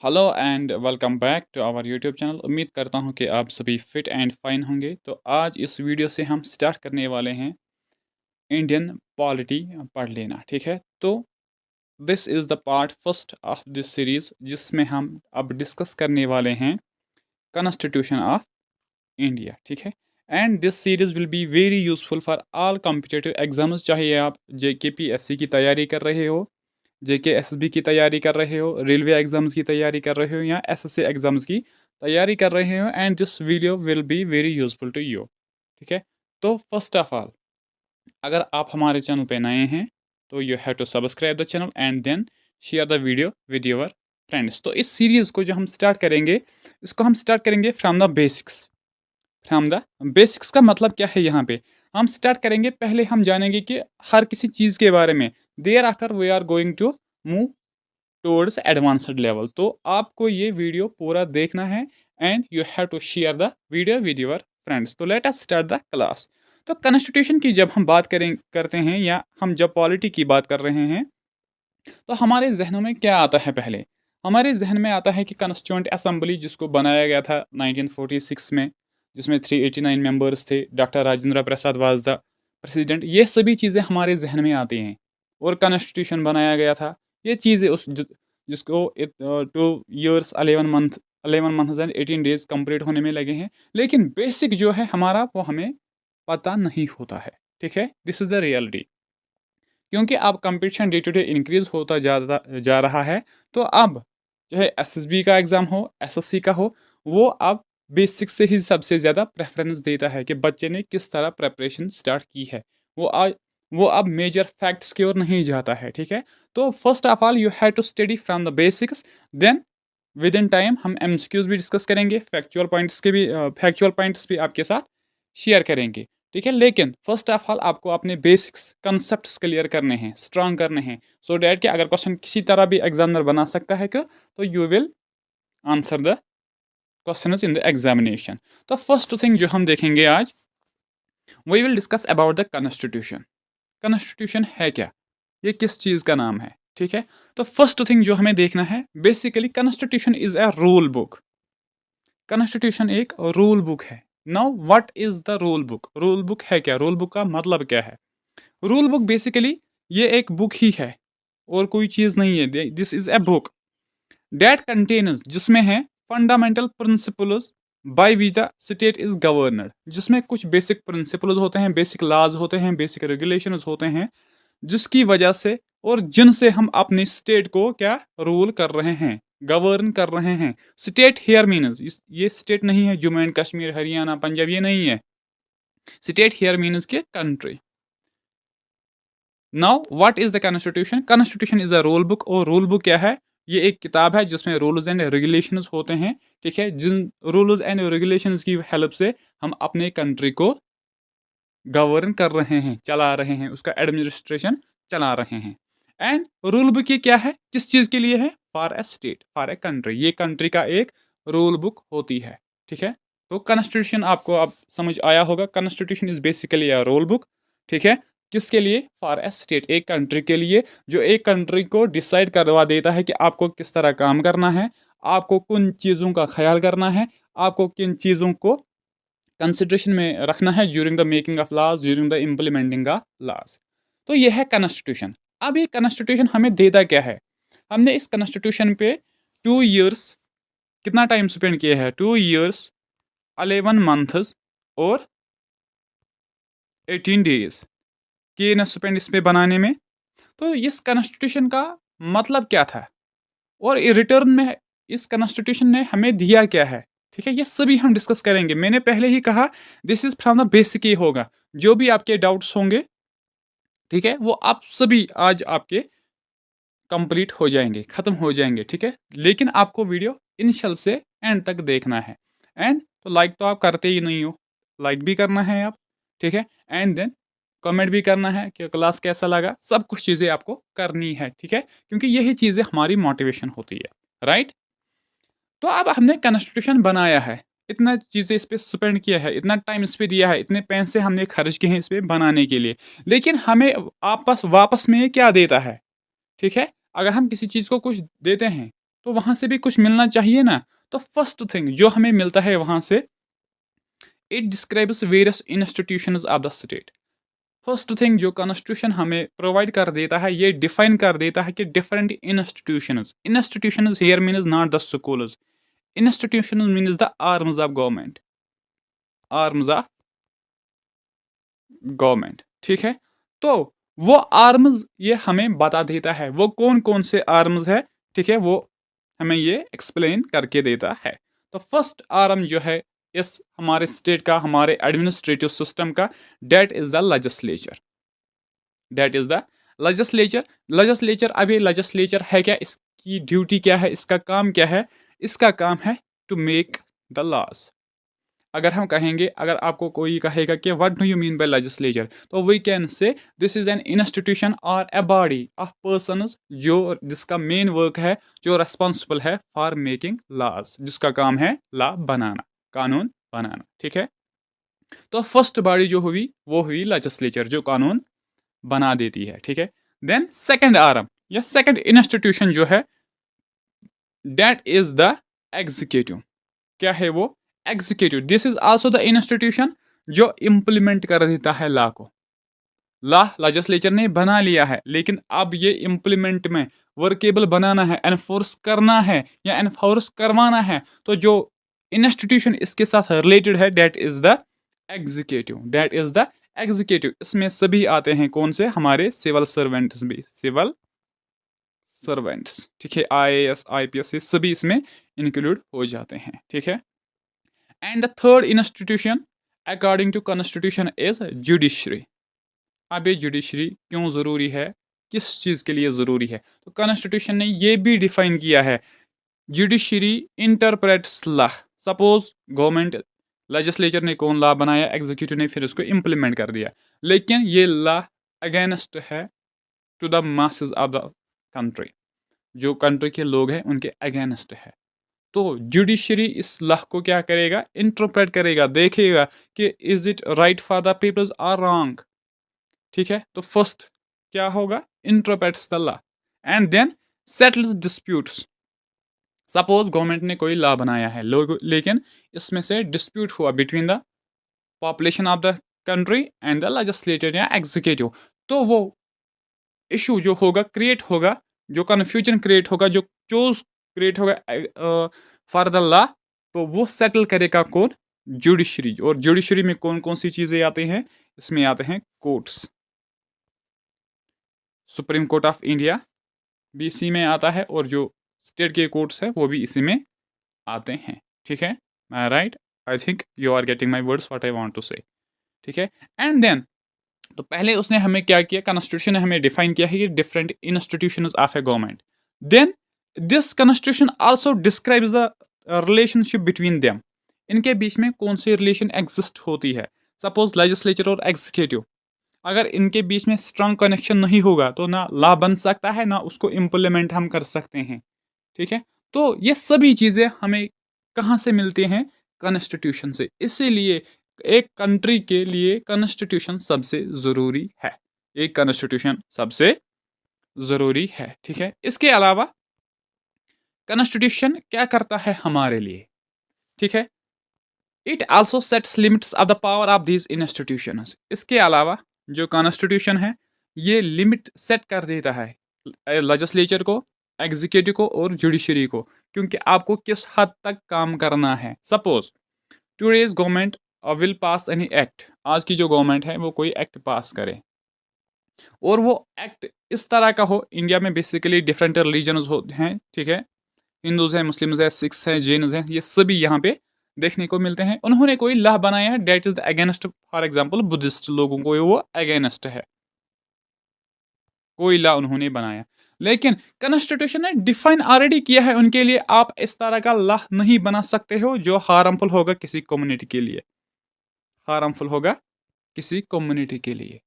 Hello and welcome back to our YouTube channel. उम्मीद करता हूं कि आप सभी फिट एंड फाइन होंगे। तो आज इस वीडियो से हम स्टार्ट करने वाले हैं इंडियन पॉलिटी पढ़ लेना। ठीक है, तो this is the part first of this series जिसमें हम अब डिस्कस करने वाले हैं कॉन्स्टिट्यूशन ऑफ इंडिया। ठीक है, and this series will be very useful for all competitive exams, चाहे आप JKPSC की तैयारी कर रहे हो, JKSSB की तैयारी कर रहे हो, रेलवे एग्जाम्स की तैयारी कर रहे हो, या SSC एग्जाम्स की तैयारी कर रहे हो। And this video will be very useful to you. ठीक है, तो फर्स्ट ऑफ ऑल, अगर आप हमारे चैनल पे नए हैं तो you have to subscribe the channel and then share the video with your friends. तो इस सीरीज़ को जो हम स्टार्ट करेंगे, इसको हम स्टार्ट करेंगे from the basics. From the basics का मतलब क्या है? यहाँ पे हम स्टार्ट करेंगे, पहले हम जानेंगे कि हर किसी चीज़ के बारे में। Thereafter we are going to move towards advanced level. तो आपको ये वीडियो पूरा देखना है and you have to share the video with your friends. तो let us start the class. तो कॉन्स्टिट्यूशन की जब हम बात करते हैं, या हम जब पॉलिटी की बात कर रहे हैं, तो हमारे जहनों में क्या आता है? पहले हमारे जहन में आता है कि कॉन्स्टिट्यूंट असेंबली जिसको बनाया गया था 1946 में, जिसमें 389 मेंबर्स थे, doctor Rajendra Prasad was the president. ये सभी चीज़ें हमारे जहन में आती हैं। और कॉन्स्टिट्यूशन बनाया गया था, ये चीज़ें जिसको 2 years 11 months and 18 days complete होने में लगे हैं। लेकिन बेसिक जो है हमारा, वो हमें पता नहीं होता है। ठीक है, दिस इज़ द रियलिटी। क्योंकि अब competition day to day increase होता जा रहा है। तो अब चाहे SSB का एग्ज़ाम हो, SSC का हो, वो अब बेसिक्स से ही सबसे ज़्यादा प्रेफरेंस देता है कि बच्चे ने किस तरह प्रेपरेशन स्टार्ट की है। वो आज वो अब मेजर फैक्ट्स की ओर नहीं जाता है। ठीक है, तो first of all you have to study from the basics. Then within time हम MCQs भी डिस्कस करेंगे, फैक्चुअल पॉइंट्स भी आपके साथ शेयर करेंगे। ठीक है, लेकिन फर्स्ट ऑफ ऑल आपको अपने बेसिक्स कंसेप्ट्स क्लियर करने हैं, स्ट्रांग करने हैं, सो डैट कि अगर क्वेश्चन किसी तरह भी एग्जामिनर बना सकता है क्या, तो you will answer the question in the examination. तो फर्स्ट थिंग जो हम देखेंगे आज, we will discuss about the constitution. Constitution है क्या, ये किस चीज़ का नाम है? ठीक है, तो फर्स्ट थिंग जो हमें देखना है, basically constitution is a rule book. Constitution एक रूल बुक है। Now what is the rule book? Rule book है क्या? रूल बुक का मतलब क्या है? रूल बुक बेसिकली ये एक बुक ही है और कोई चीज़ नहीं है। This is a book date contains, जिसमें है fundamental principles by which the state is governed, जिसमें कुछ बेसिक प्रिंसिपल्स होते हैं, बेसिक लॉज होते हैं, बेसिक रेगुलेशंस होते हैं, जिसकी वजह से और जिनसे हम अपनी स्टेट को क्या रूल कर रहे हैं, गवर्न कर रहे हैं। स्टेट हेयर मीन्स, ये स्टेट नहीं है जम्मू एंड कश्मीर, हरियाणा, पंजाब, ये नहीं है। स्टेट हेयर मीन्स के country. Now what is the constitution? Constitution is a rule book. और रूल बुक क्या है? ये एक किताब है जिसमें रूल्स एंड रेगुलेशंस होते हैं। ठीक है, जिन रूल्स एंड रेगुलेशंस की हेल्प से हम अपने कंट्री को गवर्न कर रहे हैं, चला रहे हैं, उसका एडमिनिस्ट्रेशन चला रहे हैं। एंड रूल बुक ये क्या है, किस चीज़ के लिए है? For a state, for a country. ये कंट्री का एक रूल बुक होती है। ठीक है, तो कॉन्स्टिट्यूशन आपको अब समझ आया होगा। Constitution is basically a rule book. ठीक है, किसके लिए? फॉर ए स्टेट, एक कंट्री के लिए, जो एक कंट्री को डिसाइड करवा देता है कि आपको किस तरह काम करना है, आपको किन चीज़ों का ख्याल करना है, आपको किन चीज़ों को कंसिडरेशन में रखना है during the making of laws, during the implementing of laws. तो यह है कॉन्स्टिट्यूशन। अब ये कॉन्स्टिट्यूशन हमें देता क्या है? हमने इस कॉन्स्टिट्यूशन पे 2 years कितना टाइम स्पेंड किया है? 2 years 11 months और 18 days किए न स्पेंड इस पे बनाने में। तो इस कॉन्स्टिट्यूशन का मतलब क्या था, और रिटर्न में इस कॉन्स्टिट्यूशन ने हमें दिया क्या है? ठीक है, ये सभी हम डिस्कस करेंगे। मैंने पहले ही कहा, this is from the basic ही होगा। जो भी आपके डाउट्स होंगे, ठीक है, वो आप सभी आज आपके कंप्लीट हो जाएंगे, खत्म हो जाएंगे। ठीक है, लेकिन आपको वीडियो इनिशियल से एंड तक देखना है। एंड तो लाइक तो आप करते ही नहीं हो, लाइक भी करना है आप। ठीक है, एंड देन कमेंट भी करना है कि क्लास कैसा लगा। सब कुछ चीज़ें आपको करनी है। ठीक है, क्योंकि यही चीज़ें हमारी मोटिवेशन होती है, राइट? तो अब हमने कॉन्स्टिट्यूशन बनाया है, इतना चीज़ें इस पे स्पेंड किया है, इतना टाइम इस पे दिया है, इतने पैसे हमने खर्च किए हैं इस पे बनाने के लिए, लेकिन हमें आपस वापस में ये क्या देता है? ठीक है, अगर हम किसी चीज़ को कुछ देते हैं, तो वहाँ से भी कुछ मिलना चाहिए ना। तो फर्स्ट थिंग जो हमें मिलता है वहाँ से, it describes various institutions of the state. First thing जो कॉन्स्टिट्यूशन हमें प्रोवाइड कर देता है, ये डिफाइन कर देता है कि different institutions, institutions here means not the schools, institutions means the arms of government, arms of government, ठीक है। तो वो आर्म्स ये हमें बता देता है वो कौन कौन से आर्म्स है, ठीक है, वो हमें ये एक्सप्लेन करके देता है। तो फर्स्ट आर्म जो है इस हमारे स्टेट का, हमारे एडमिनिस्ट्रेटिव सिस्टम का, that is the legislature, that is the legislature. Legislature, अब ये लेजिस्लेचर है क्या, इसकी ड्यूटी क्या है, इसका काम क्या है? इसका काम है टू मेक द लॉज। अगर हम कहेंगे, अगर आपको कोई कहेगा कि what do you mean by legislature, तो we can say this is an institution और ए बॉडी ऑफ पर्सन्स जो जिसका मेन वर्क है, जो रेस्पॉन्सिबल है फॉर मेकिंग लॉज, जिसका काम है लॉ बनाना, कानून बनाना, ठीक है। तो फर्स्ट बॉडी जो हुई वो हुई लेजिस्लेचर, जो कानून बना देती है, ठीक है। देन सेकंड आर्म या सेकंड इंस्टीट्यूशन जो है, दैट इज द एग्जीक्यूटिव। क्या है वो? Executive. This is also the institution जो इंप्लीमेंट कर देता है लॉ को। लॉ लेजिस्लेचर ने बना लिया है, लेकिन अब ये इंप्लीमेंट में वर्केबल बनाना है, एनफोर्स करना है या एनफोर्स करवाना है, तो जो इंस्टीट्यूशन इसके साथ रिलेटेड है, that is the executive, that is the executive. इसमें सभी आते हैं, कौन से? हमारे सिविल सर्वेंट्स भी, सिविल सर्वेंट्स, ठीक है, IAS IPS, सभी इसमें इंक्लूड हो जाते हैं, ठीक है। And the third institution according to constitution is judiciary. अब ये जुडिशरी क्यों ज़रूरी है, किस चीज़ के लिए ज़रूरी है? तो कॉन्स्टिट्यूशन ने ये भी डिफाइन किया है, judiciary interprets law. Suppose government, legislature ने कौन लॉ बनाया, एग्जीक्यूटिव ने फिर उसको इंप्लीमेंट कर दिया, लेकिन ये लॉ अगेंस्ट है to the masses of the country, जो कंट्री के लोग हैं उनके अगेंस्ट है। तो जुडिशरी इस लॉ को क्या करेगा? इंटरप्रेट करेगा, देखेगा कि is it right for the peoples और रॉन्ग, ठीक है। तो फर्स्ट क्या होगा? Interprets the law and then settles disputes. Suppose government ने कोई लॉ बनाया है, लोग, लेकिन इसमें से डिस्प्यूट हुआ between the population of the country and the legislator या एग्जीक्यूटिव, तो वो इशू जो होगा क्रिएट होगा, जो कन्फ्यूजन क्रिएट होगा, जो चोज क्रिएट होगा फॉर द लॉ, तो वो सेटल करेगा कौन? जुडिशरी। और जुडिशरी में कौन कौन सी चीज़ें आती हैं? इसमें आते हैं courts, supreme court of India भी इसी में आता है, और जो स्टेट के कोर्ट्स है वो भी इसी में आते हैं, ठीक है। Right, I think you are getting my words what I want to say, ठीक है। एंड देन, तो पहले उसने हमें क्या किया, कॉन्स्टिट्यूशन ने हमें डिफाइन किया है कि different institutions of a government. Then this constitution also describes the relationship between them. इनके बीच में कौन सी रिलेशन एग्जिस्ट होती है? सपोज लेजिस्लेचर और एग्जीक्यूटिव, अगर इनके बीच में स्ट्रांग कनेक्शन नहीं होगा तो ना लॉ बन सकता है, ना उसको इम्प्लीमेंट हम कर सकते हैं, ठीक है। तो ये सभी चीज़ें हमें कहाँ से मिलती हैं? कॉन्स्टिट्यूशन से। इसीलिए एक कंट्री के लिए कॉन्स्टिट्यूशन सबसे ज़रूरी है, एक कॉन्स्टिट्यूशन सबसे ज़रूरी है, ठीक है। इसके अलावा कॉन्स्टिट्यूशन क्या करता है हमारे लिए, ठीक है? It also sets limits of the power of these institutions. इसके अलावा जो कॉन्स्टिट्यूशन है ये लिमिट सेट कर देता है लेजिस्लेचर को, एग्जीक्यूटिव को और जुडिशरी को, क्योंकि आपको किस हद तक काम करना है। Suppose today's government will pass any act, आज की जो गवर्नमेंट है वो कोई एक्ट पास करे, और वो एक्ट इस तरह का हो, इंडिया में बेसिकली डिफरेंट रिलीजन्स हैं, ठीक है, हिंदूज हैं, मुस्लिम्स हैं, सिख्स हैं, जैनस हैं, ये सभी यहाँ पे देखने को मिलते हैं। उन्होंने कोई लॉ बनाया है that is against, for example Buddhist लोगों को वो अगेंस्ट है, कोई लॉ उन्होंने बनाया, लेकिन कॉन्स्टिट्यूशन ने डिफाइन ऑलरेडी किया है उनके लिए, आप इस तरह का लॉ नहीं बना सकते हो जो हार्मफुल होगा किसी कम्युनिटी के लिए, हार्मफुल होगा किसी कम्युनिटी के लिए।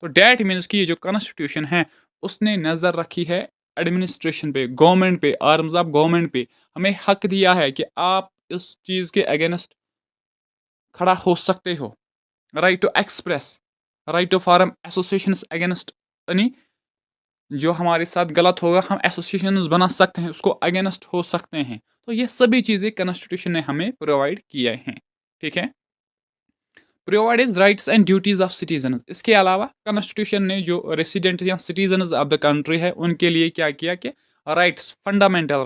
तो डैट मीन्स कि ये जो कॉन्स्टिट्यूशन है उसने नज़र रखी है एडमिनिस्ट्रेशन पे, गवर्नमेंट पे, आर्म्स ऑफ गवर्नमेंट पे, हमें हक दिया है कि आप इस चीज़ के अगेंस्ट खड़ा हो सकते हो, right to express, right to form associations against any जो हमारे साथ गलत होगा हम एसोसिएशंस बना सकते हैं, उसको अगेंस्ट हो सकते हैं। तो ये सभी चीज़ें कॉन्स्टिट्यूशन ने हमें प्रोवाइड किए हैं, ठीक है। Provides rights and duties of citizen. इसके अलावा कॉन्स्टिट्यूशन ने जो रेसिडेंट्स या सिटीजन्स ऑफ द कंट्री है उनके लिए क्या किया कि राइट्स, फंडामेंटल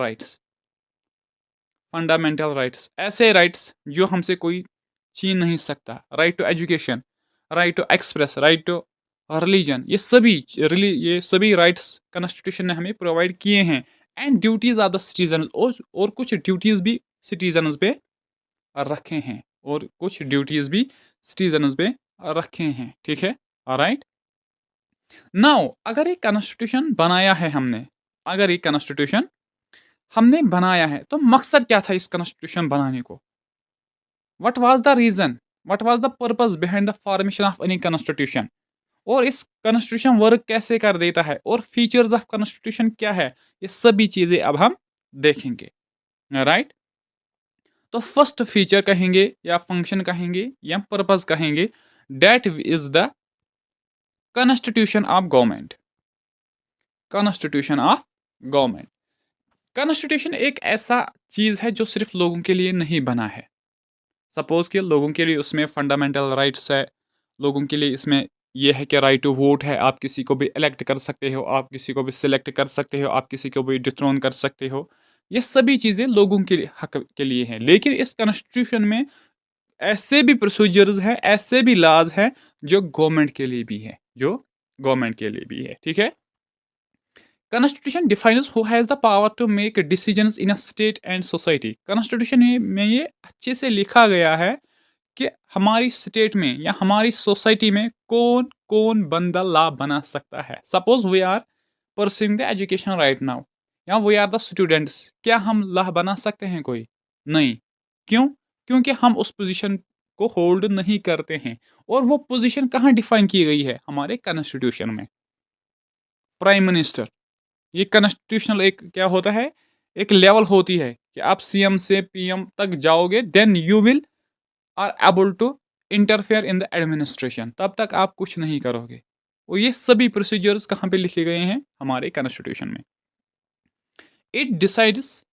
राइट्स, ऐसे राइट्स जो हमसे कोई छीन नहीं सकता। Right to education, right to express, right to religion, ये सभी राइट्स कॉन्स्टिट्यूशन ने हमें प्रोवाइड किए हैं। And duties of the citizen, और कुछ ड्यूटीज भी सिटीजन पे रखे हैं, और कुछ ड्यूटीज भी सिटीजन पे रखे हैं, ठीक है। ऑलराइट, नाउ अगर एक कॉन्स्टिट्यूशन बनाया है हमने, अगर एक कॉन्स्टिट्यूशन हमने बनाया है तो मकसद क्या था इस कॉन्स्टिट्यूशन बनाने को? What was the reason, what was the purpose behind the formation of any constitution? और इस कॉन्स्टिट्यूशन वर्क कैसे कर देता है, और फीचर्स ऑफ कॉन्स्टिट्यूशन क्या है, ये सभी चीजें अब हम देखेंगे। राइट, तो फर्स्ट फीचर कहेंगे या फंक्शन कहेंगे या पर्पस कहेंगे, that is the constitution of government. Constitution of government, constitution एक ऐसा चीज है जो सिर्फ लोगों के लिए नहीं बना है। सपोज कि लोगों के लिए उसमें फंडामेंटल राइट्स है, लोगों के लिए इसमें यह है कि राइट टू वोट है, आप किसी को भी इलेक्ट कर सकते हो, आप किसी को भी सिलेक्ट कर सकते हो, आप किसी को भी डिथ्रोन कर सकते हो। ये सभी चीज़ें लोगों के लिए, हक के लिए हैं। लेकिन इस कॉन्स्टिट्यूशन में ऐसे भी प्रोसीजर्स हैं, ऐसे भी लॉज हैं जो गवर्नमेंट के लिए भी है, जो गवर्नमेंट के लिए भी है, ठीक है। Constitution defines who has the power to make decisions in a state and society. Constitution में ये अच्छे से लिखा गया है कि हमारी स्टेट में या हमारी सोसाइटी में कौन कौन बंदा लॉ बना सकता है। Suppose we are pursuing the education right now, या वी आर द स्टूडेंट्स, क्या हम लॉ बना सकते हैं? कोई नहीं। क्यों? क्योंकि हम उस पोजीशन को होल्ड नहीं करते हैं। और वो पोजीशन कहाँ डिफाइन की गई है? हमारे कॉन्स्टिट्यूशन में। प्राइम मिनिस्टर, ये कॉन्स्टिट्यूशनल एक क्या होता है, एक लेवल होती है कि आप सीएम से पीएम तक जाओगे, then you will are able to interfere in the administration, तब तक आप कुछ नहीं करोगे। और ये सभी प्रोसीजर्स कहाँ पे लिखे गए हैं? हमारे कॉन्स्टिट्यूशन में। It decides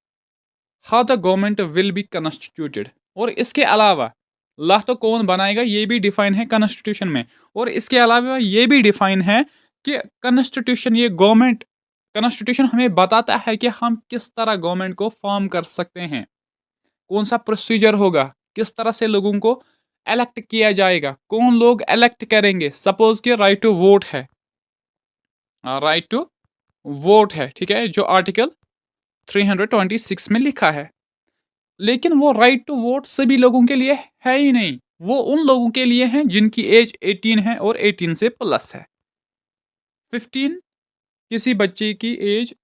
how the government will be constituted. और इसके अलावा लॉ तो कौन बनाएगा ये भी डिफाइन है कॉन्स्टिट्यूशन में। और इसके अलावा ये भी डिफाइन है कि कॉन्स्टिट्यूशन, ये गवर्नमेंट, कॉन्स्टिट्यूशन हमें बताता है कि हम किस तरह गवर्नमेंट को फॉर्म कर सकते हैं, कौन सा प्रोसीजर होगा, किस तरह से लोगों को इलेक्ट किया जाएगा, कौन लोग इलेक्ट करेंगे। सपोज कि राइट टू वोट है, राइट टू वोट है, ठीक है, जो आर्टिकल 326 में लिखा है। लेकिन वो राइट टू वोट सभी लोगों के लिए है ही नहीं, वो उन लोगों के लिए है जिनकी एज 18 है और 18 से प्लस है। 15, किसी बच्चे की एज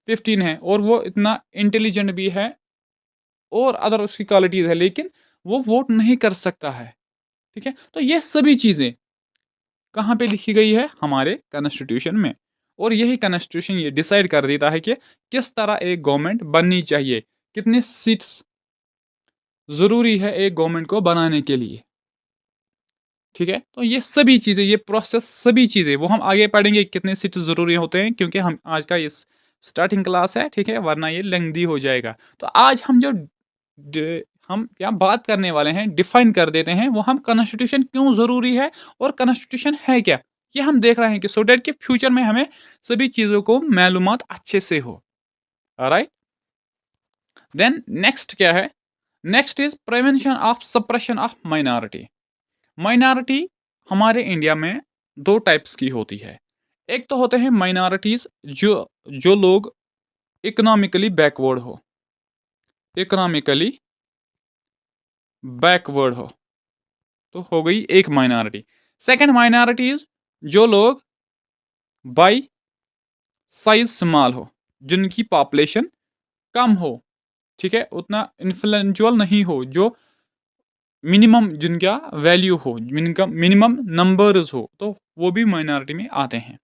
15 है और वो इतना इंटेलिजेंट भी है और अदर उसकी क्वालिटीज है, लेकिन वो वोट नहीं कर सकता है, ठीक है। तो ये सभी चीजें कहाँ पे लिखी गई है? हमारे कॉन्स्टिट्यूशन में। और यही कॉन्स्टिट्यूशन ये डिसाइड कर देता है कि किस तरह एक गवर्नमेंट बननी चाहिए, कितनी सीट्स जरूरी है एक गवर्नमेंट को बनाने के लिए, ठीक है। तो ये सभी चीजें, ये प्रोसेस, सभी चीजें वो हम आगे पढ़ेंगे कितने सीट्स जरूरी होते हैं, क्योंकि हम आज का ये स्टार्टिंग क्लास है, ठीक है, वरना ये लेंथी हो जाएगा। तो आज हम जो हम क्या बात करने वाले हैं, डिफाइन कर देते हैं वो, हम कॉन्स्टिट्यूशन क्यों ज़रूरी है और कॉन्स्टिट्यूशन है क्या, ये हम देख रहे हैं कि सो डैट के फ्यूचर में हमें सभी चीज़ों को मालूमात अच्छे से हो। राइट, देन नेक्स्ट क्या है? Next is prevention of suppression of minority. Minority हमारे इंडिया में दो टाइप्स की होती है। एक तो होते हैं माइनॉरिटीज़ जो जो लोग इकोनॉमिकली बैकवर्ड हो, इकोनॉमिकली बैकवर्ड हो, तो हो गई एक माइनॉरिटी। सेकंड माइनॉरिटीज जो लोग बाई साइज स्मॉल हो, जिनकी पॉपुलेशन कम हो, ठीक है, उतना इन्फ्लुएंजुअल नहीं हो, जो मिनिमम जिनका वैल्यू हो, मिनिमम नंबर्स हो, तो वो भी माइनॉरिटी में आते हैं।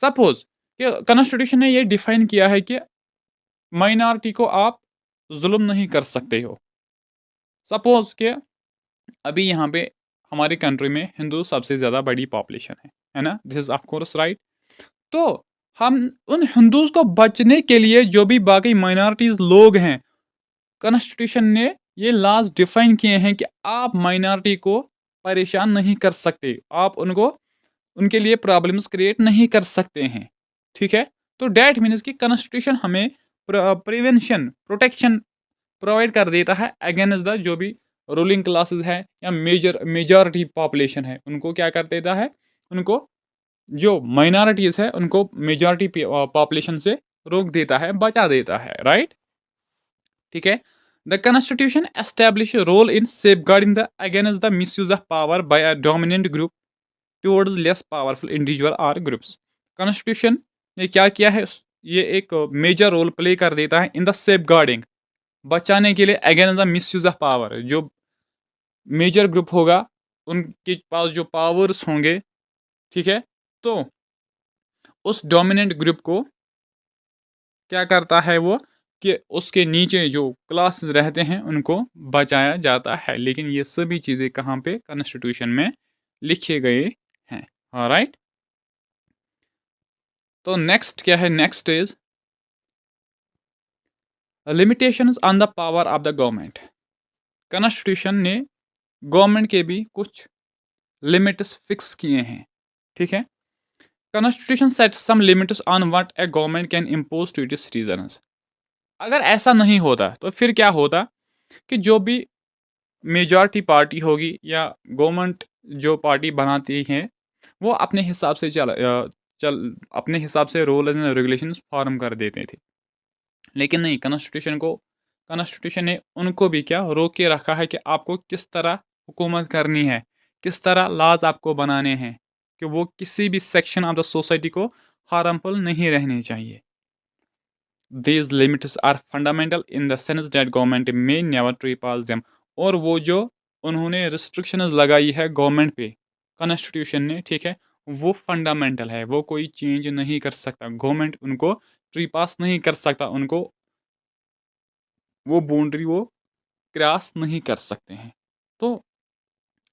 सपोज कि कॉन्स्टिट्यूशन ने ये डिफाइन किया है कि माइनॉरिटी को आप जुल्म नहीं कर सकते हो। सपोज कि अभी यहाँ पे हमारी कंट्री में हिंदू सबसे ज़्यादा बड़ी पॉपुलेशन है ना, this is of course right. तो हम उन हिंदूज को बचने के लिए जो भी बाकी माइनॉरिटीज लोग हैं, कॉन्स्टिट्यूशन ने ये लॉज डिफाइन किए हैं कि आप माइनॉरिटी को परेशान नहीं कर सकते, आप उनको उनके लिए प्रॉब्लम्स क्रिएट नहीं कर सकते हैं। ठीक है, तो डैट मीन्स कि कॉन्स्टिट्यूशन हमें प्रिवेंशन प्रोटेक्शन प्रोवाइड कर देता है अगेंस्ट द जो भी रूलिंग क्लासेस है या मेजॉरिटी पॉपुलेशन है, उनको क्या कर देता है, उनको जो माइनॉरिटीज है उनको मेजॉरिटी पॉपुलेशन से रोक देता है, बचा देता है। राइट, ठीक है। The constitution establish role in safeguarding the against the misuse of power by a dominant group towards less powerful individual और ग्रुप्स। कॉन्स्टिट्यूशन ने क्या किया है, ये एक मेजर रोल प्ले कर देता है इन द सेफगार्डिंग, बचाने के लिए against the misuse of power. जो मेजर ग्रुप होगा उनके पास जो पावर्स होंगे, ठीक है, तो उस डोमिनेंट ग्रुप को क्या करता है वो, कि उसके नीचे जो क्लास रहते हैं उनको बचाया जाता है। लेकिन ये सभी चीज़ें कहाँ पे, कॉन्स्टिट्यूशन में लिखे गए हैं। राइट, तो नेक्स्ट क्या है, next is limitations on the power of the government. Constitution ने गवर्नमेंट के भी कुछ लिमिट्स फिक्स किए हैं। ठीक है, constitution set some limits on what a government can impose to its citizens. अगर ऐसा नहीं होता तो फिर क्या होता कि जो भी मेजॉरिटी पार्टी होगी या गवर्नमेंट जो पार्टी बनाती है वो अपने हिसाब से अपने हिसाब से रूल्स एंड रेगुलेशंस फॉर्म कर देते थे। लेकिन नहीं, कॉन्स्टिट्यूशन ने उनको भी क्या रोक के रखा है कि आपको किस तरह हुकूमत करनी है, किस तरह लॉज आपको बनाने हैं, कि वो किसी भी सेक्शन ऑफ द सोसाइटी को हार्मफुल नहीं रहने चाहिए। These limits are fundamental in the sense that government may never trespass them। और वो जो उन्होंने रिस्ट्रिक्शंस लगाई है गवर्नमेंट पे कॉन्स्टिट्यूशन ने, ठीक है, वो फंडामेंटल है, वो कोई चेंज नहीं कर सकता, गवर्नमेंट उनको ट्रीपास नहीं कर सकता, उनको वो बाउंड्री वो क्रॉस नहीं कर सकते हैं। तो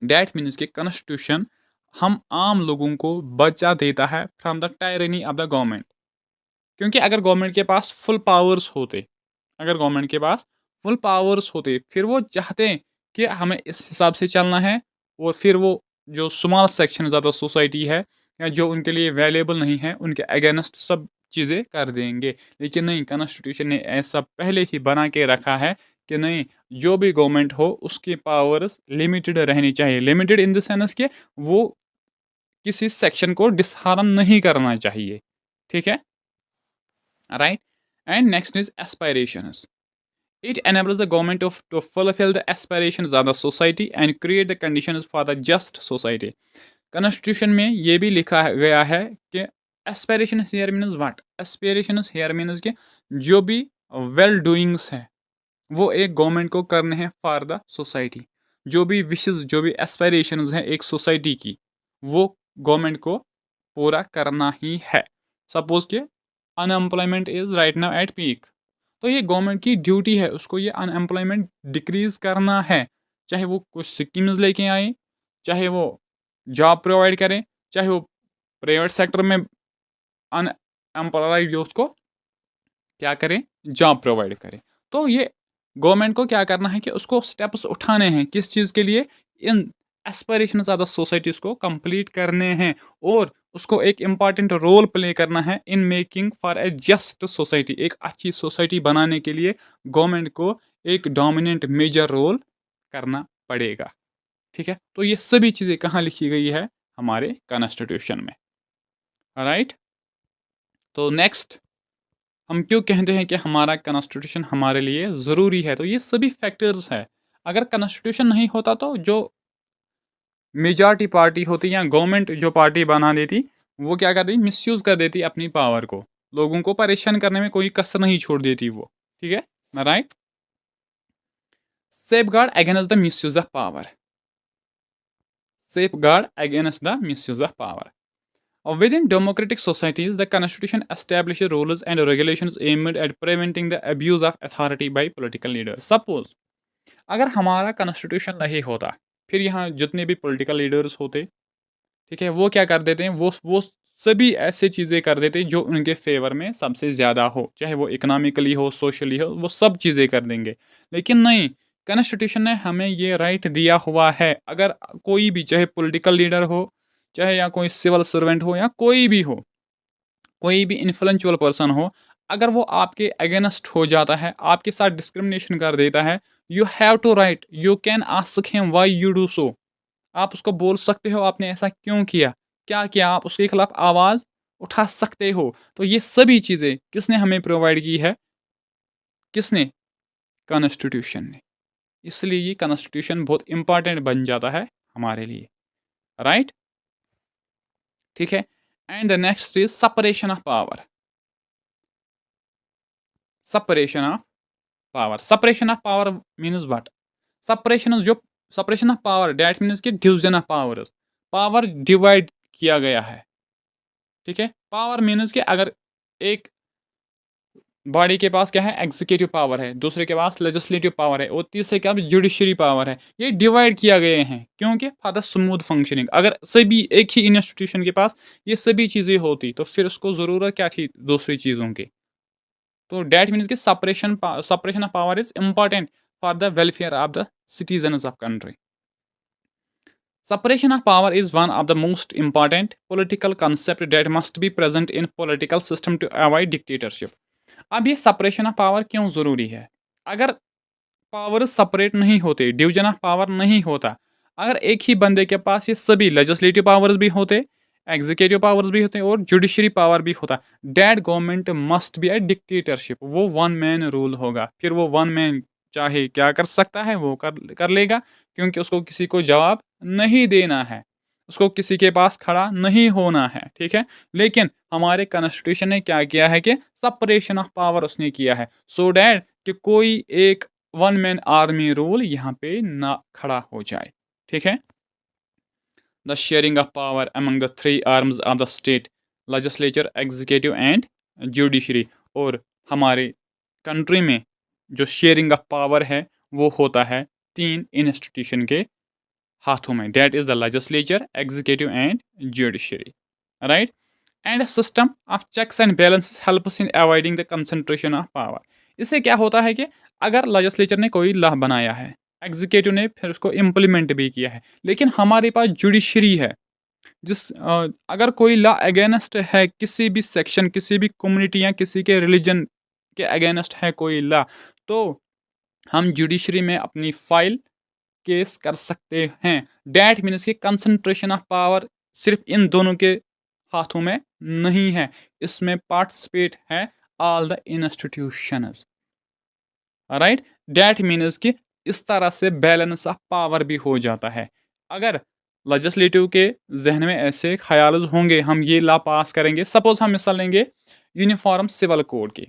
डैट मीन्स कि कॉन्स्टिट्यूशन हम आम लोगों को बचा देता है from the tyranny of the government. क्योंकि अगर गवर्नमेंट के पास फुल पावर्स होते, अगर गवर्नमेंट के पास फुल पावर्स होते, फिर वो चाहते हैं कि हमें इस हिसाब से चलना है, और फिर वो जो स्मॉल सेक्शन ज़्यादा सोसाइटी है या जो उनके लिए वैल्यूएबल नहीं है उनके अगेंस्ट सब चीज़ें कर देंगे। लेकिन नहीं, कॉन्स्टिट्यूशन ने ऐसा पहले ही बना के रखा है कि नहीं, जो भी गवर्नमेंट हो उसकी पावर्स लिमिटेड रहनी चाहिए। लिमिटेड इन द सेंस कि वो किसी सेक्शन को डिसहार्म नहीं करना चाहिए। ठीक है, right. And next is aspirations. It enables the government to fulfill the aspirations of the society and create the conditions for the just society। Constitution में ये भी लिखा गया है कि aspirations here means what? Aspirations here means कि जो भी well doings है वो एक गवर्नमेंट को करने हैं फॉर द सोसाइटी। जो भी विशेज, जो भी एस्पायरेशंस हैं एक सोसाइटी की, वो गवर्नमेंट को पूरा करना ही है। सपोज कि unemployment is right now at peak, तो ये गवर्नमेंट की ड्यूटी है, उसको ये अनएम्प्लॉयमेंट डिक्रीज़ करना है। चाहे वो कुछ स्कीम्स लेके आए, चाहे वो जॉब प्रोवाइड करें, चाहे वो प्राइवेट सेक्टर में अनएम्प्लॉयड यूथ को क्या करें, जॉब प्रोवाइड करें। तो ये गवर्नमेंट को क्या करना है कि उसको स्टेप्स उठाने हैं, किस चीज़ के लिए, इन एस्पिरेशंस ऑफ द सोसाइटीज को कंप्लीट करने हैं, और उसको एक इम्पॉर्टेंट रोल प्ले करना है in making for a just society. एक अच्छी सोसाइटी बनाने के लिए गवर्नमेंट को एक डोमिनेंट मेजर रोल करना पड़ेगा। ठीक है, तो ये सभी चीज़ें कहाँ लिखी गई है, हमारे कॉन्स्टिट्यूशन में। राइट, तो नेक्स्ट हम क्यों कहते हैं कि हमारा कॉन्स्टिट्यूशन हमारे लिए ज़रूरी है, तो ये सभी फैक्टर्स है। अगर कॉन्स्टिट्यूशन नहीं होता तो जो मेजॉरिटी पार्टी होती या गवर्नमेंट जो पार्टी बना देती, वो क्या कर देती, मिसयूज़ कर देती अपनी पावर को, लोगों को परेशान करने में कोई कसर नहीं छोड़ देती वो। ठीक है, right. Safe guard against the misuse of power. Safe guard against the misuse of power. Within democratic societies, the Constitution establishes rules and regulations aimed at preventing the abuse of authority by political leaders। Suppose अगर हमारा constitution नहीं होता, फिर यहाँ जितने भी political leaders होते, ठीक है, वो क्या कर देते हैं, वो सभी ऐसे चीज़ें कर देते जो उनके फेवर में सबसे ज़्यादा हो, चाहे वो इकोनॉमिकली हो, सोशली हो, वो सब चीज़ें कर देंगे। लेकिन नहीं, कॉन्स्टिट्यूशन ने हमें ये राइट दिया हुआ है, अगर कोई भी चाहे पॉलिटिकल लीडर हो, चाहे या कोई सिविल सर्वेंट हो या कोई भी हो, कोई भी इन्फ्लुएंशियल पर्सन हो, अगर वो आपके अगेंस्ट हो जाता है, आपके साथ डिस्क्रिमिनेशन कर देता है, you have to right, you can ask him why you do so. आप उसको बोल सकते हो आपने ऐसा क्यों किया? क्या किया? आप उसके खिलाफ आवाज़ उठा सकते हो। तो ये सभी चीज़ें किसने हमें प्रोवाइड की है? किसने? कॉन्स्टिट्यूशन ने। इसलिए ये कॉन्स्टिट्यूशन बहुत इम्पोर्टेंट बन जाता है हमारे लिए, राइट? ठीक है? And the next is separation of power. Separation of power. Separation of power means what? Separation of power that means कि division of powers. Power divide किया गया है, ठीक है? पावर मीन्स कि अगर एक बॉडी के पास क्या है? एग्जीक्यूटिव पावर है, दूसरे के पास लेजिस्लेटिव पावर है और तीसरे के पास जुडिशरी पावर है। ये डिवाइड किया गए हैं क्योंकि फॉर द स्मूथ फंक्शनिंग। अगर सभी एक ही इंस्टीट्यूशन के पास ये सभी चीज़ें होती तो फिर उसको ज़रूरत क्या थी दूसरी चीज़ों की? तो डैट मीन्स कि separation of power is important for the welfare of the citizens of country. Separation of power is one of the most important political concept that must be present in political system to avoid dictatorship. अब ये separation of power क्यों ज़रूरी है? अगर power separate नहीं होते, division of power नहीं होता, अगर एक ही बंदे के पास ये सभी लेजिस्लेटिव पावर्स भी होते, एग्जीक्यूटिव पावर्स भी होते और जुडिशरी पावर भी होता, that government must be a dictatorship. वो वन मैन रूल होगा। फिर वो वन मैन चाहे क्या कर सकता है वो कर कर लेगा, क्योंकि उसको किसी को जवाब नहीं देना है, उसको किसी के पास खड़ा नहीं होना है, ठीक है? लेकिन हमारे कॉन्स्टिट्यूशन ने क्या किया है कि सेपरेशन ऑफ पावर उसने किया है, सो डैट कि कोई एक वन मैन आर्मी रूल यहाँ पे ना खड़ा हो जाए, ठीक है? The sharing of power among the three arms of the state, legislature, executive and judiciary. और हमारे कंट्री में जो शेयरिंग ऑफ पावर है वो होता है तीन इंस्टीट्यूशन के हाथों में, that is the legislature, executive and judiciary, right? And system of checks and balances helps in avoiding the concentration of power. इससे क्या होता है कि अगर लेजिस्लेचर ने कोई लॉ बनाया है, एग्जीक्यूटिव ने फिर उसको इम्प्लीमेंट भी किया है, लेकिन हमारे पास जुडिशरी है, अगर कोई लॉ अगेंस्ट है, किसी भी सेक्शन, किसी भी कम्युनिटी या किसी के रिलीजन के अगेंस्ट है कोई लॉ, तो हम जुडिशरी में अपनी फाइल केस कर सकते हैं। डैट मीन्स कि कंसंट्रेशन ऑफ पावर सिर्फ इन दोनों के हाथों में नहीं है, इसमें पार्टिसिपेट है all the institutions, right? That means कि इस तरह से बैलेंस ऑफ पावर भी हो जाता है। अगर लेजिस्लेटिव के जहन में ऐसे ख्याल होंगे हम ये लॉ पास करेंगे, सपोज हम मिसाल लेंगे यूनिफॉर्म सिविल कोड की।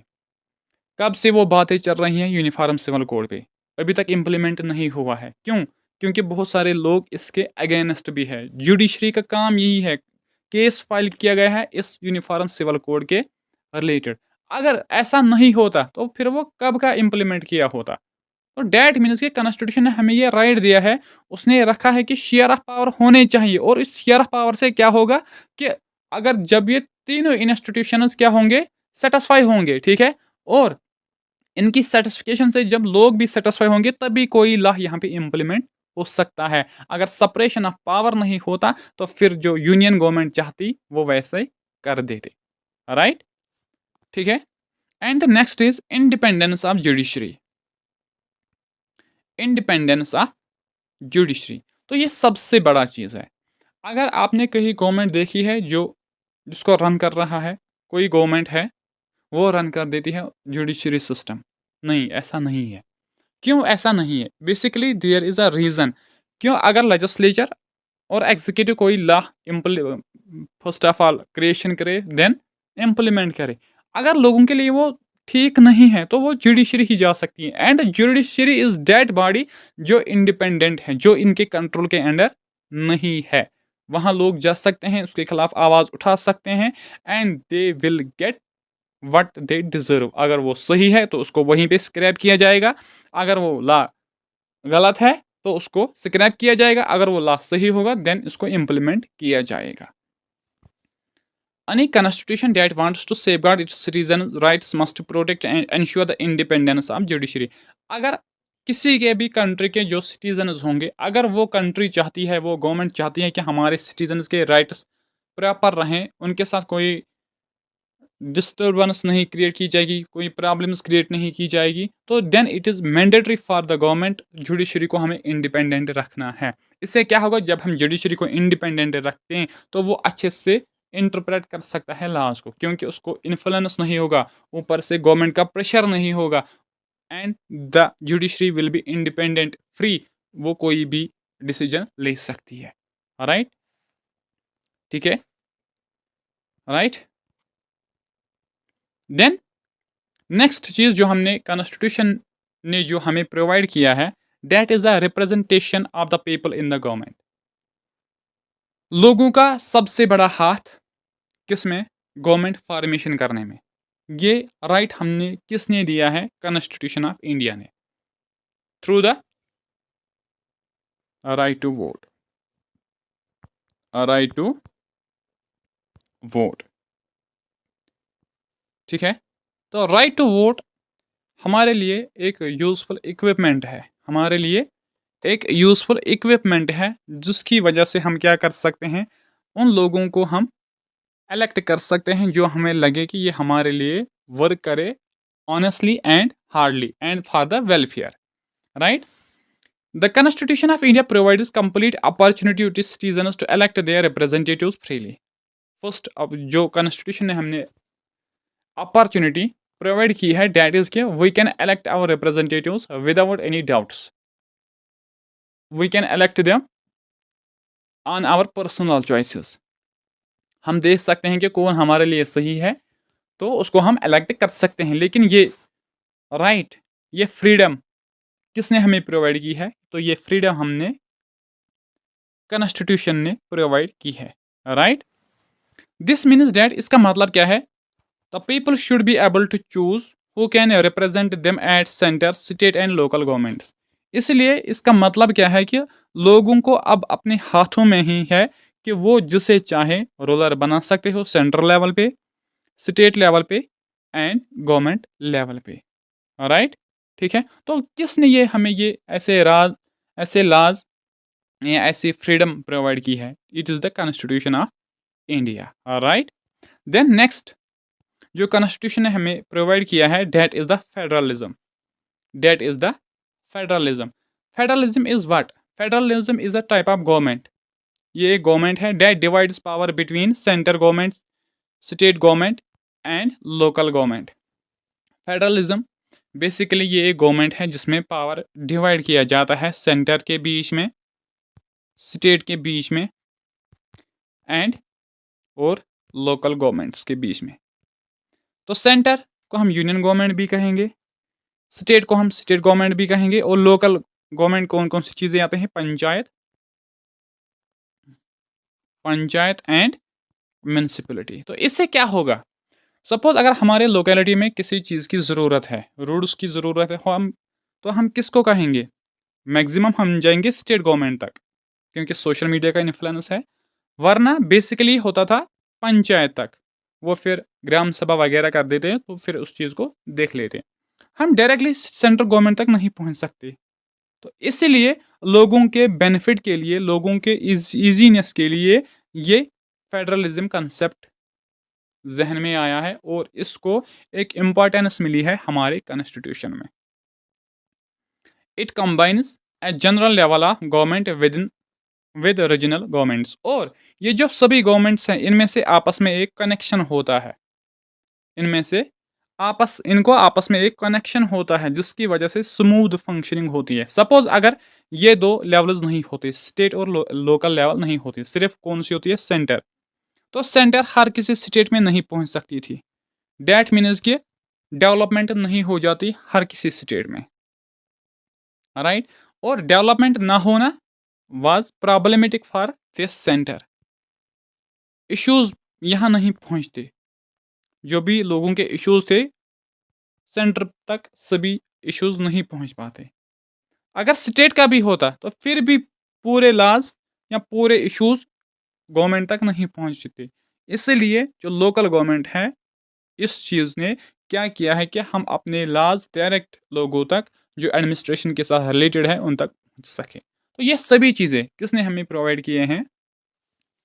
कब से वो बातें चल रही हैं यूनिफॉर्म सिविल कोड पे, अभी तक इम्प्लीमेंट नहीं हुआ है। क्यों? क्योंकि बहुत सारे लोग इसके अगेंस्ट भी है। जुडिशरी का काम यही है, केस फाइल किया गया है इस यूनिफॉर्म सिविल कोड के रिलेटेड। अगर ऐसा नहीं होता तो फिर वो कब का इम्प्लीमेंट किया होता? तो डैट मीन्स कि कॉन्स्टिट्यूशन ने हमें ये राइट दिया है, उसने रखा है कि शेयर ऑफ पावर होने चाहिए, और इस शेयर ऑफ पावर से क्या होगा कि अगर जब ये तीनों इंस्टीट्यूशंस क्या होंगे, सेटिस्फाई होंगे, ठीक है? और इनकी सर्टिफिकेशन से जब लोग भी सेटिस्फाई होंगे तभी कोई लॉ यहाँ पे इम्प्लीमेंट हो सकता है। अगर सेपरेशन ऑफ पावर नहीं होता तो फिर जो यूनियन गवर्नमेंट चाहती वो वैसे ही कर देते, राइट? ठीक है? And the next is independence of judiciary. Independence of judiciary, तो ये सबसे बड़ा चीज़ है। अगर आपने कहीं गवर्नमेंट देखी है जो जिसको रन कर रहा है, कोई गवर्नमेंट है वो रन कर देती है जुडिशरी सिस्टम, नहीं, ऐसा नहीं है। क्यों ऐसा नहीं है? Basically there is a reason. क्यों? अगर लेजिस्लेचर और एग्जीक्यूटिव कोई law first of all creation करे, देन इम्प्लीमेंट करे। अगर लोगों के लिए वो ठीक नहीं है तो वो जुडिशरी ही जा सकती है, and judiciary is that body जो इंडिपेंडेंट है, जो इनके कंट्रोल के अंडर नहीं है। वहाँ लोग जा सकते हैं, उसके खिलाफ आवाज़ उठा सकते हैं, and they will get what they deserve. अगर वो सही है तो उसको वहीं पे स्क्रैप किया जाएगा, अगर वो लॉ गलत है तो उसको स्क्रैप किया जाएगा, अगर वो लॉ सही होगा देन इसको इम्प्लीमेंट किया जाएगा। Any constitution that wants to safeguard its citizens' rights must protect and ensure the independence of judiciary. अगर किसी के भी कंट्री के जो सिटीजन्स होंगे, अगर वो कंट्री चाहती है, वो गवर्नमेंट चाहती है कि हमारे सिटीजन्स के राइट्स प्रॉपर रहें, उनके साथ कोई डिस्टर्बेंस नहीं क्रिएट की जाएगी, कोई प्रॉब्लम्स क्रिएट नहीं की जाएगी, तो then it is mandatory for the government judiciary को हमें इंडिपेंडेंट रखना है। इससे क्या होगा, जब हम जुडिशरी को इंडिपेंडेंट रखते हैं तो वो अच्छे से इंटरप्रेट कर सकता है लॉज को, क्योंकि उसको इन्फ्लुएंस नहीं होगा, ऊपर से गवर्नमेंट का प्रेशर नहीं होगा, and the judiciary will be independent free, वो कोई भी डिसीजन ले सकती है। राइट, ठीक है, राइट। देन नेक्स्ट चीज़ जो हमने कॉन्स्टिट्यूशन ने जो हमें प्रोवाइड किया है, that is the representation of the people in the government. लोगों का सबसे बड़ा हाथ किस में, गवर्नमेंट फॉर्मेशन करने में। ये राइट हमने किसने दिया है, कॉन्स्टिट्यूशन ऑफ इंडिया ने, through the right to vote, right to vote, ठीक है। तो राइट टू वोट हमारे लिए एक यूज़फुल इक्विपमेंट है, हमारे लिए एक यूज़फुल इक्विपमेंट है, जिसकी वजह से हम क्या कर सकते हैं, उन लोगों को हम एलेक्ट कर सकते हैं जो हमें लगे कि ये हमारे लिए वर्क करे honestly and hardly and for the welfare. Right, the constitution of India provides complete opportunity to citizens to elect their representatives freely. First, अब जो कॉन्स्टिट्यूशन ने हमने अपॉर्चुनिटी प्रोवाइड की है, डैट इज कि we can elect our representatives without any doubts, we can elect them on our personal choices. हम देख सकते हैं कि कौन हमारे लिए सही है, तो उसको हम एलेक्ट कर सकते हैं। लेकिन ये राइट, ये फ्रीडम किसने हमें प्रोवाइड की है, तो ये फ्रीडम हमने कॉन्स्टिट्यूशन ने प्रोवाइड की है। राइट, दिस मीन्स डैट, इसका मतलब क्या है, the people should be able to choose who can represent them at centre, state and local governments. इसलिए इसका मतलब क्या है कि लोगों को अब अपने हाथों में ही है कि वो जिसे चाहे रूलर बना सकते हो, सेंट्रल लेवल पे, स्टेट लेवल पे एंड गवर्नमेंट लेवल पे। राइट, ठीक है। तो किसने ये हमें ये ऐसे लाज या ऐसी फ्रीडम प्रोवाइड की है, it is the constitution of India. Right, then next जो कॉन्स्टिट्यूशन ने हमें प्रोवाइड किया है, that is the federalism, that is the federalism. Federalism is what, federalism is a type of government, ये एक गवर्नमेंट है that divides power between centre government, state government and local government. Federalism basically ये एक government है जिसमें power divide किया जाता है सेंटर के बीच में, स्टेट के बीच में एंड और लोकल गवर्नमेंट्स के बीच में। तो सेंटर को हम यूनियन गवर्नमेंट भी कहेंगे, स्टेट को हम स्टेट गवर्नमेंट भी कहेंगे, और लोकल गवर्नमेंट कौन कौन सी चीज़ें आते हैं, पंचायत एंड म्यूनसिपलिटी। तो इससे क्या होगा, सपोज अगर हमारे लोकेलिटी में किसी चीज़ की ज़रूरत है, रोड्स की ज़रूरत है, तो हम किसको कहेंगे, मैक्सिमम हम जाएंगे स्टेट गवर्नमेंट तक, क्योंकि सोशल मीडिया का इन्फ्लुएंस है। वरना बेसिकली होता था पंचायत तक, वो फिर ग्राम सभा वगैरह कर देते हैं, तो फिर उस चीज़ को देख लेते हैं। हम डायरेक्टली सेंट्रल गवर्नमेंट तक नहीं पहुंच सकते, तो इसीलिए लोगों के बेनिफिट के लिए, लोगों के ईजीनेस के लिए ये फेडरलिज्म कंसेप्ट जहन में आया है, और इसको एक इम्पॉर्टेंस मिली है हमारे कॉन्स्टिट्यूशन में। It combines a general level of government with regional governments, और ये जो सभी गवर्नमेंट्स हैं, इनमें से आपस में एक कनेक्शन होता है, इनमें से इनको आपस में एक कनेक्शन होता है, जिसकी वजह से स्मूथ फंक्शनिंग होती है। सपोज अगर ये दो लेवल्स नहीं होते, स्टेट और लोकल लेवल नहीं होती, सिर्फ कौन सी होती है, सेंटर, तो सेंटर हर किसी स्टेट में नहीं पहुंच सकती थी। डैट मीन्स कि डेवलपमेंट नहीं हो जाती हर किसी स्टेट में। राइट, और डेवलपमेंट ना होना was problematic for this centre, issues यहाँ नहीं पहुंचते, जो भी लोगों के इश्यूज थे सेंटर तक सभी इश्यूज नहीं पहुंच पाते। अगर स्टेट का भी होता तो फिर भी पूरे लॉज या पूरे इश्यूज गवर्नमेंट तक नहीं पहुंचते, इसलिए जो लोकल गवर्नमेंट है, इस चीज़ ने क्या किया है कि हम अपने लॉज़ डायरेक्ट लोगों तक, जो एडमिनिस्ट्रेशन के साथ रिलेटेड है, उन तक पहुँच सकें। तो ये सभी चीज़ें किसने हमें प्रोवाइड किए हैं?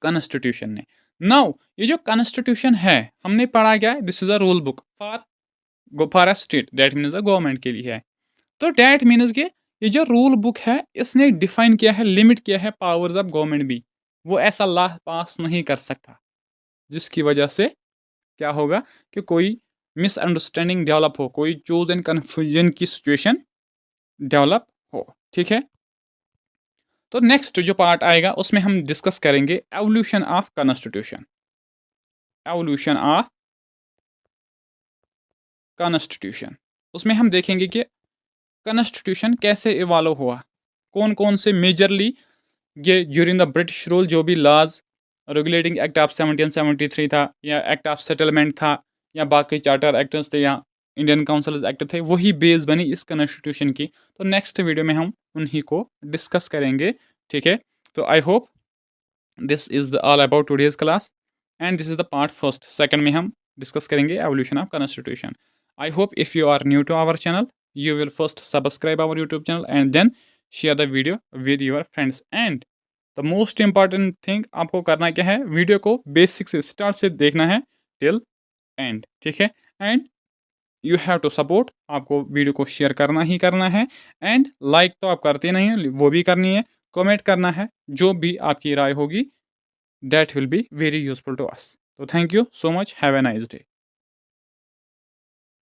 कॉन्स्टिट्यूशन ने। नाउ ये जो कॉन्स्टिट्यूशन है, हमने पढ़ा क्या है? This is a rule book for a state, that means a government के लिए है। तो दैट मीन्स कि ये जो रूल बुक है, इसने डिफाइन किया है, लिमिट किया है पावर्स ऑफ गवर्नमेंट भी। वो ऐसा लॉ पास नहीं कर सकता, जिसकी वजह से क्या होगा कि कोई मिसअंडरस्टैंडिंग डेवलप हो, कोई चूज़ एंड कन्फ्यूजन की सिचुएशन डेवलप हो, ठीक है? तो नेक्स्ट जो पार्ट आएगा, उसमें हम डिस्कस करेंगे evolution of constitution. Evolution of constitution. उसमें हम देखेंगे कि कॉन्स्टिट्यूशन कैसे इवॉल्व हुआ, कौन-कौन से मेजरली ये ड्यूरिंग द ब्रिटिश रूल जो भी लॉज़ रेगुलेटिंग एक्ट ऑफ 1773 था, या एक्ट ऑफ सेटलमेंट था, या बाकी चार्टर एक्ट्स थे, या इंडियन काउंसिल्स एक्ट थे, वही बेस बनी इस कॉन्स्टिट्यूशन की। तो नेक्स्ट वीडियो में हम उन्हीं को डिस्कस करेंगे, ठीक है? तो I hope this is all about today's class, and this is the part first. Second में हम डिस्कस करेंगे evolution of constitution. I hope if you are new to our channel, you will first subscribe our YouTube channel and then share the video with your friends, and the most important thing आपको करना क्या है, video को basic से start से देखना है till end, ठीक है? And you have to support, आपको वीडियो को शेयर करना ही करना है, एंड लाइक तो आप करते नहीं हैं, वो भी करनी है, कमेंट करना है, जो भी आपकी राय होगी, that will be very useful to us. तो thank you so much, have a nice day.